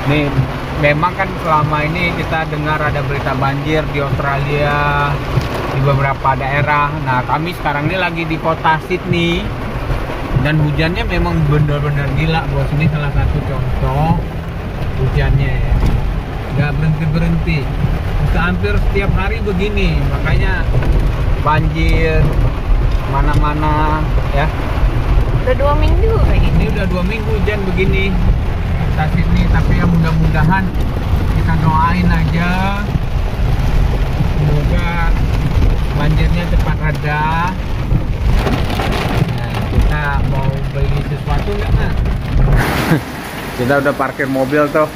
Nih, memang kan selama ini kita dengar ada berita banjir di Australia, di beberapa daerah. Nah, kami sekarang ini lagi di kota Sydney dan hujannya memang benar-benar gila, bos. Ini salah satu contoh hujannya ya, nggak berhenti-berhenti. Hampir setiap hari begini, makanya banjir mana-mana ya. Udah 2 minggu kayak gini. Ini udah 2 minggu hujan begini kota Sydney, tapi ya mudah-mudahan kita doain aja semoga banjirnya cepat reda. Nah, kita mau beli sesuatu nggak, Nak? Kita udah parkir mobil tuh.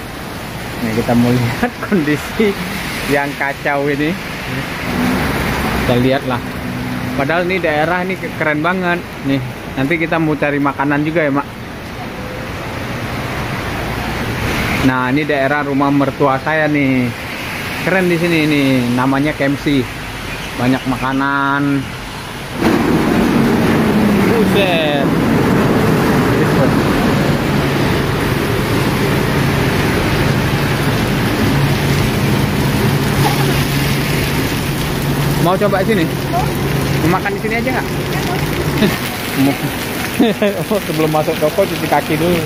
Nih, kita mau lihat kondisi yang kacau ini. Kita lihat lah. Padahal ini daerah ini keren banget. Nih, nanti kita mau cari makanan juga ya, Mak. Nah, ini daerah rumah mertua saya nih. Keren di sini nih, namanya Kempsey. Banyak makanan. Buset. Mau coba sini? Mau makan di sini aja nggak? Oh, sebelum masuk toko cuci kaki dulu.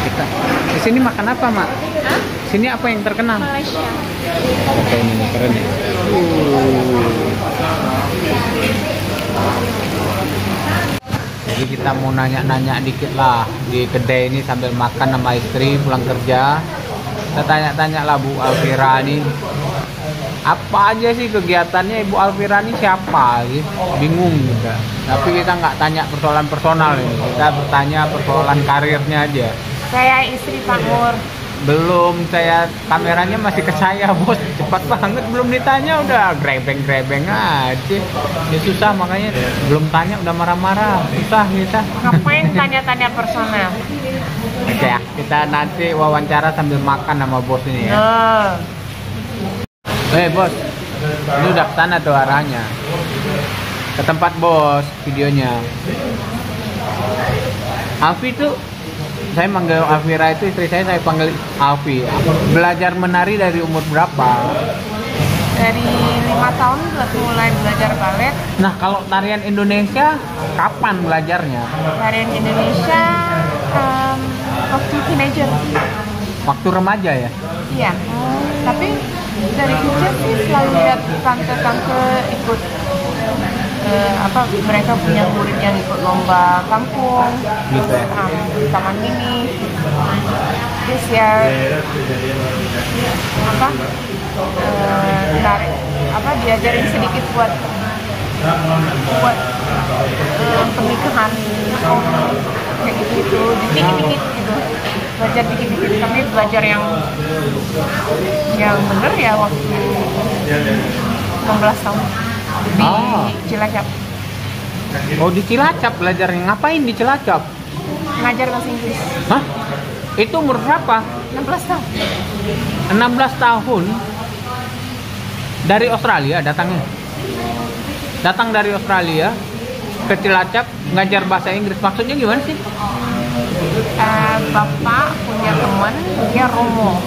Kita di sini makan apa, Mak? Hah? Sini apa yang terkenal? Malaysia. Oke, ini keren ya. Jadi kita mau nanya-nanya dikit lah di kedai ini sambil makan sama istri pulang kerja. Kita tanya-tanya lah Bu Alvira ini, apa aja sih kegiatannya Ibu Alvira ini, siapa gitu? Bingung juga. Tapi kita nggak tanya persoalan personal ini, kita bertanya persoalan karirnya aja. Saya istri Pak Nur. Belum, saya kameranya masih ke saya, bos. Cepat banget, belum ditanya udah grebeng-grebeng aja. Ya susah, makanya belum tanya udah marah-marah. Susah kita. Ngapain tanya-tanya personal? Oke ya, kita nanti wawancara sambil makan sama bos ini ya. Bos, ini udah ke sana tuh arahnya. Ke tempat bos videonya. Alfi tuh, saya manggil Alvira itu istri saya panggil Alfi. Belajar menari dari umur berapa? Dari 5 tahun mulai belajar balet. Nah, kalau tarian Indonesia kapan belajarnya? Tarian Indonesia waktu teenager. Waktu remaja ya? Iya. Tapi dari kecil sih selalu lihat tante-tante ikut mereka punya murid yang ikut lomba kampung Gitu ya? Taman Mini. Terus ya diajarin sedikit buat pernikahan kayak gitu dikit-dikit gitu, belajar dikit-dikit. Kami belajar yang bener ya waktu 16 tahun di Cilacap. Oh, di Cilacap belajarnya. Ngapain di Cilacap? Ngajar bahasa Inggris. Hah? Itu umur berapa? 16 tahun. 16 tahun? Dari Australia datangnya? Datang dari Australia ke Cilacap ngajar bahasa Inggris. Maksudnya gimana sih? Bapak punya teman, dia Romo,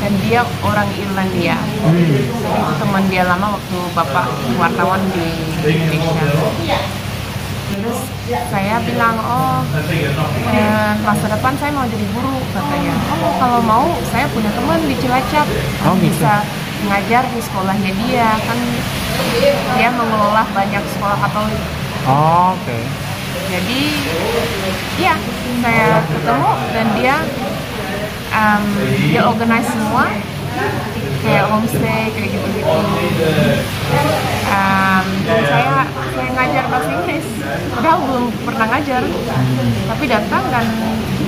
dan dia orang Irlandia. Itu teman dia lama waktu bapak wartawan di Indonesia. Terus saya bilang, masa depan saya mau jadi guru, katanya. Oh, kalau mau saya punya teman di Cilacap, bisa ngajar di sekolahnya dia, kan dia mengelola banyak sekolah Katolik. Oke. Jadi ya saya ketemu dan dia organize semua kayak homestay kayak gitu-gitu. Dan saya ngajar bahasa Inggris, padahal belum pernah ngajar, tapi datang dan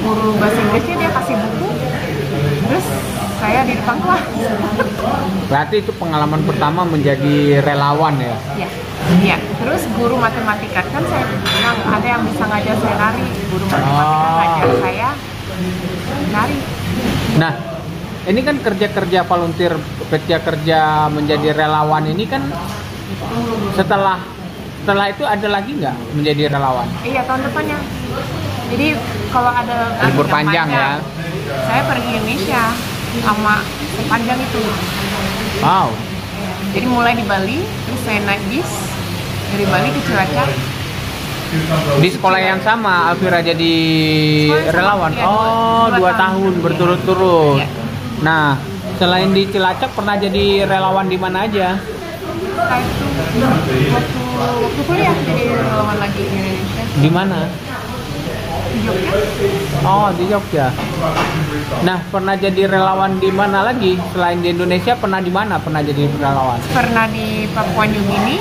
guru bahasa Inggrisnya dia kasih buku, terus saya di depan kelas. Berarti itu pengalaman pertama menjadi relawan ya? Iya. Iya, terus guru matematika, kan saya bilang ada yang bisa ngajar saya nari, guru matematika ngajar saya nari. Nah, ini kan kerja-kerja volunteer, kerja menjadi relawan ini kan setelah setelah itu ada lagi nggak menjadi relawan? Iya, tahun depannya. Jadi kalau ada Libur panjang ya. saya pergi Indonesia sama sepanjang itu. Wow. Jadi mulai di Bali, terus saya naik bis dari Bali ke Cilacap. Di sekolah yang sama Alvira jadi Sekolah yang sama, relawan. iya, Oh, dua 2 tahun tahun. berturut-turut. Iya. Nah, selain di Cilacap pernah jadi relawan di mana aja? Setelah itu waktu kuliah jadi relawan lagi di Indonesia. Di mana? Di Jogja. Oh, di Jogja. Nah, pernah jadi relawan di mana lagi? Selain di Indonesia, pernah di mana? Pernah jadi relawan? Pernah di Papua New Guinea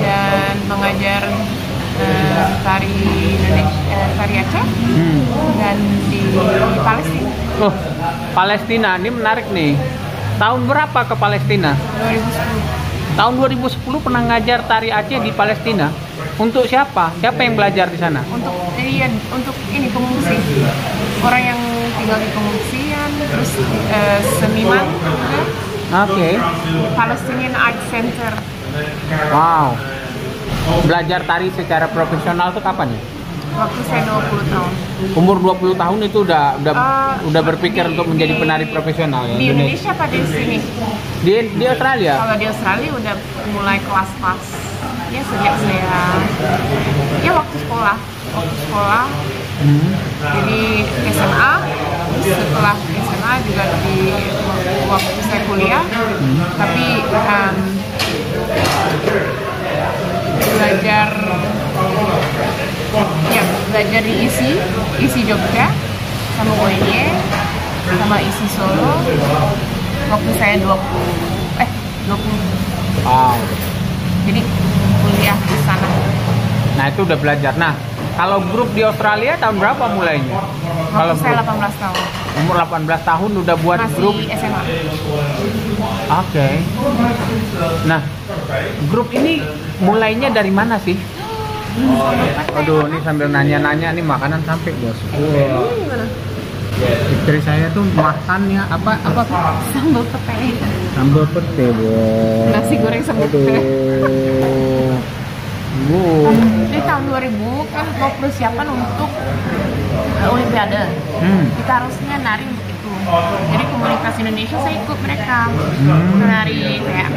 dan mengajar tari Indonesia, tari Aceh dan di Palestina. Oh, Palestina, ini menarik nih. Tahun berapa ke Palestina? 2010. Tahun 2010 pernah ngajar tari Aceh di Palestina. Untuk siapa? Siapa yang belajar di sana? Untuk ini pengungsi, orang yang tinggal di pengungsian, terus seniman juga. Oke. Palestinian Art Center. Wow. Belajar tari secara profesional tuh kapan ya? Waktu saya 20 tahun. Umur 20 tahun itu udah berpikir untuk menjadi di- penari profesional ya? Di Indonesia apa di sini? Di Australia? Kalau di Australia udah mulai kelas-kelas. Ya sejak saya waktu sekolah. Jadi SMA, terus setelah SMA juga di waktu saya kuliah, tapi belajar di ISI Jogja sama UNY sama ISI Solo waktu saya 20. Wow. Jadi kuliah di sana. Nah itu udah belajar. Nah kalau grup di Australia tahun berapa mulainya? Kalau Waktu saya grup 18 tahun. umur 18 tahun udah buat Masih grup. SMA. Oke. Nah grup ini mulainya dari mana sih? Aduh, ini sambil nanya-nanya nih makanan sampai bos. Wah. Gimana? Istri saya tuh makannya apa? Sambal pete. Sambal pete, bos. Nasi goreng sambal pete. Aduh. Bu. Di tahun 2000 kan mau persiapan untuk Olimpiade. Kita harusnya nari untuk itu. Jadi komunitas Indonesia saya ikut mereka menari kayak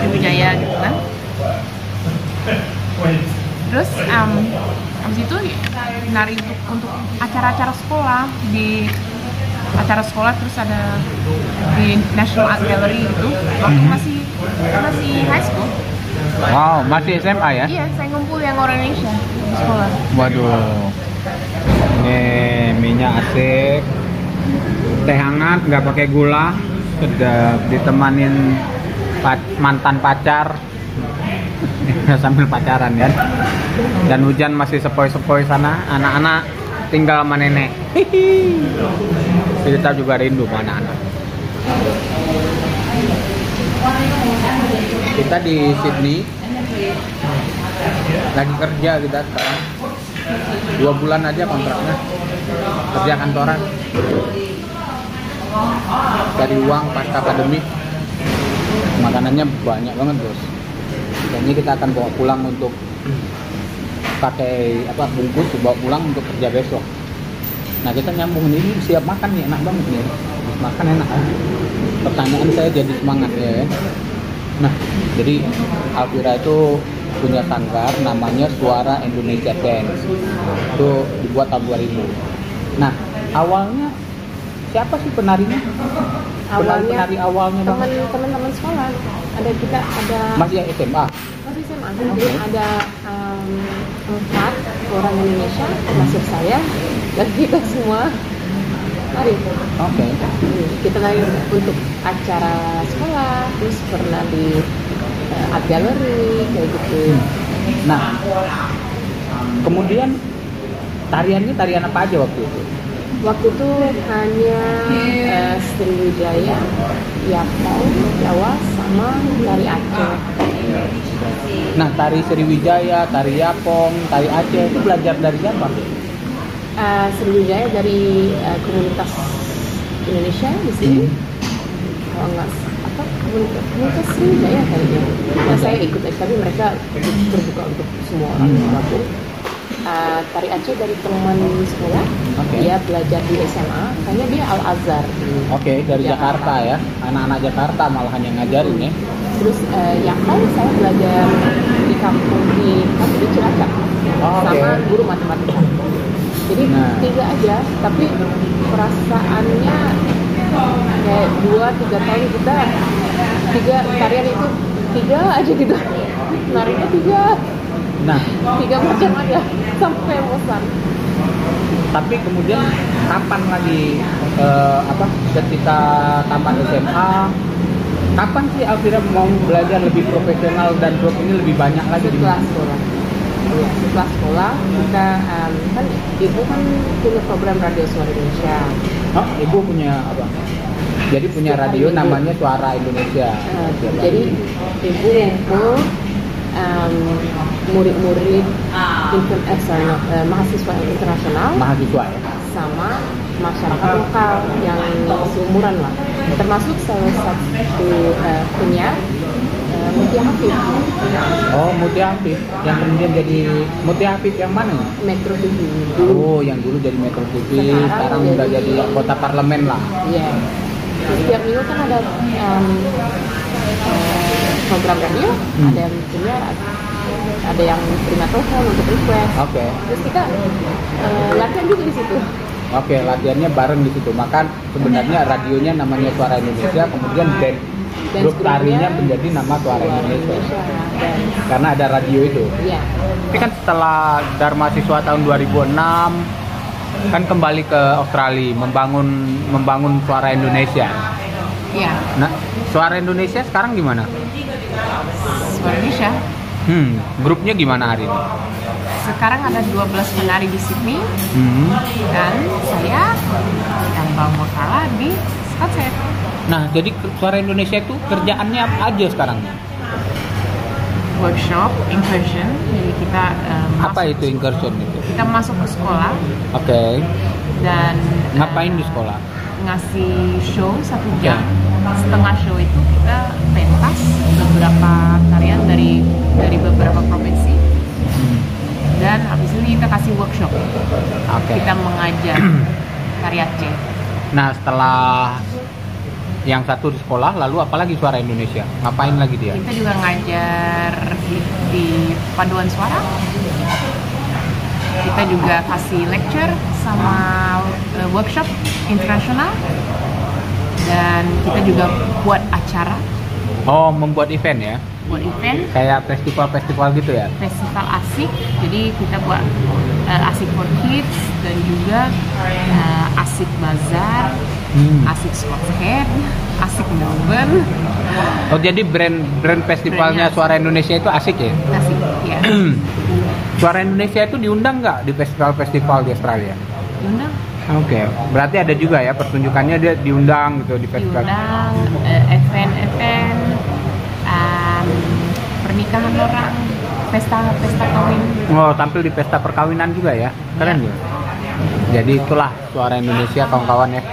Sriwijaya gitu kan. Terus habis itu nari untuk acara-acara sekolah, di acara sekolah, terus ada di National Art Gallery gitu. Waktu masih high school. Wow, masih SMA ya? Iya, saya ngumpul yang orang Indonesia di sekolah. Waduh. Ini minyak asik. Teh hangat, nggak pakai gula. Sedap ditemanin mantan pacar. Sambil pacaran ya. Dan hujan masih sepoi-sepoi sana. Anak-anak tinggal sama nenek. Kita juga rindu sama anak-anak. Kita di Sydney lagi kerja kita sekarang 2 bulan aja kontraknya, kerja kantoran, cari uang pasca pandemi. Makanannya banyak banget bos, dan ini kita akan bawa pulang untuk pakai bungkus, bawa pulang untuk kerja besok. Nah kita nyambung ini, siap makan nih, enak banget nih, habis makan enak kan. Pertanyaan saya jadi semangat ya. Nah, jadi Alvira itu punya sanggar namanya Suara Indonesia Dance. Itu dibuat tahun 2000. Nah, awalnya siapa sih penarinya? Penari awalnya teman-teman sekolah. Kita ada masih SMA. masih SMA. Jadi ada 4 orang Indonesia termasuk saya dan kita semua nari. Oke. Kita nari untuk acara sekolah, terus pernah di art gallery kayak gitu. Nah, kemudian tariannya tarian apa aja waktu itu? Waktu itu hanya Sriwijaya, Yapong, Jawa, sama tari Aceh. Nah, tari Sriwijaya, tari Yapong, tari Aceh itu belajar dari siapa? Sriwijaya dari komunitas Indonesia di sini. Kalau nggak komunitas Sriwijaya ya kayaknya. Nah, saya ikut tapi mereka terbuka untuk semua orang bergabung. Tari Aceh dari teman sekolah, dia belajar di SMA, kayaknya dia Al Azhar. Oke, dari Jakarta ya, anak-anak Jakarta malahan yang ngajarin ya. Terus Yakal saya belajar di kampung di Cilacap sama guru matematika. Jadi 3 aja, tapi perasaannya kayak 2-3 tahun kita 3 tarian itu 3 aja gitu, narinya 3 macam aja sampai bosan. Tapi kemudian kapan lagi ketika tamat SMA, kapan sih Alvira mau belajar lebih profesional dan grup ini lebih banyak lagi? Setelah sekolah. Ya, setelah sekolah kita kan ibu kan punya program Radio Suara Indonesia. Oh, ibu punya apa? Jadi punya radio namanya Suara Indonesia. Jadi ibu ngumpul murid-murid mahasiswa internasional, mahasiswa ya, sama masyarakat lokal yang seumuran lah, termasuk salah satu penyiar Mutia Hafid. Oh, Mutia Hafid yang kemudian jadi Mutia Hafid yang mana? Metro TV. Oh, yang dulu jadi Metro TV, sekarang udah jadi kota parlemen lah. Iya. Setiap minggu kan ada program radio, ada yang punya, ada yang terima telepon untuk request. Oke. Terus kita latihan juga di situ. Oke, latihannya bareng di situ. Maka sebenarnya radionya namanya Suara Indonesia, kemudian grup tarinya menjadi nama Suara Indonesia. Karena ada radio itu. Iya. Tapi kan setelah Dharma Siswa tahun 2006 kan kembali ke Australia membangun Suara Indonesia. Iya. Nah, Suara Indonesia sekarang gimana? Suara Indonesia. Grupnya gimana hari ini? Sekarang ada 12 penari di Sydney dan saya yang Bang Murtala di Scottsdale. Nah, jadi Suara Indonesia itu kerjaannya apa aja sekarang? Workshop, incursion, jadi kita apa itu incursion itu? Kita masuk ke sekolah. Oke. Dan ngapain di sekolah? Ngasih show 1 jam. Setengah show itu kita pentas beberapa tarian dari beberapa provinsi. Dan habis ini kita kasih workshop. Kita mengajar tari Aceh. Nah, setelah yang satu di sekolah, lalu apalagi Suara Indonesia? Ngapain lagi dia? Kita juga ngajar di paduan suara. Kita juga kasih lecture sama workshop internasional. Dan kita juga buat acara. Oh, membuat event ya? Buat event. Kayak festival-festival gitu ya? Festival asik. Jadi kita buat asik for kids dan juga asik bazar, asik Scottsdale, asik Melbourne. Oh, jadi brand festivalnya Suara Indonesia itu asik ya? Asik, ya. Suara Indonesia itu diundang nggak di festival-festival di Australia? Diundang. Oke, berarti ada juga ya pertunjukannya dia diundang gitu di festival. Diundang, event-event, pernikahan orang, pesta kawin. Oh, tampil di pesta perkawinan juga ya? Keren ya. Jadi itulah Suara Indonesia kawan-kawan ya.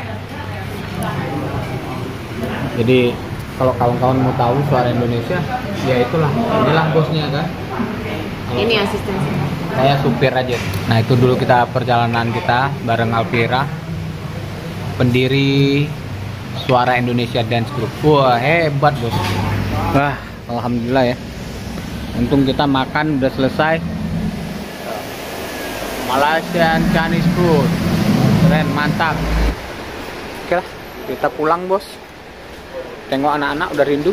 Jadi kalau kawan-kawan mau tahu Suara Indonesia, ya itulah, inilah bosnya kan. Ini asisten saya. Saya supir aja. Nah, itu dulu kita perjalanan kita bareng Alvira, pendiri Suara Indonesia Dance Group. Wah, hebat bos. Wah, alhamdulillah ya. Untung kita makan udah selesai. Malaysian Chinese food. Keren, mantap. Oke lah, kita pulang bos. Tengok anak-anak udah rindu.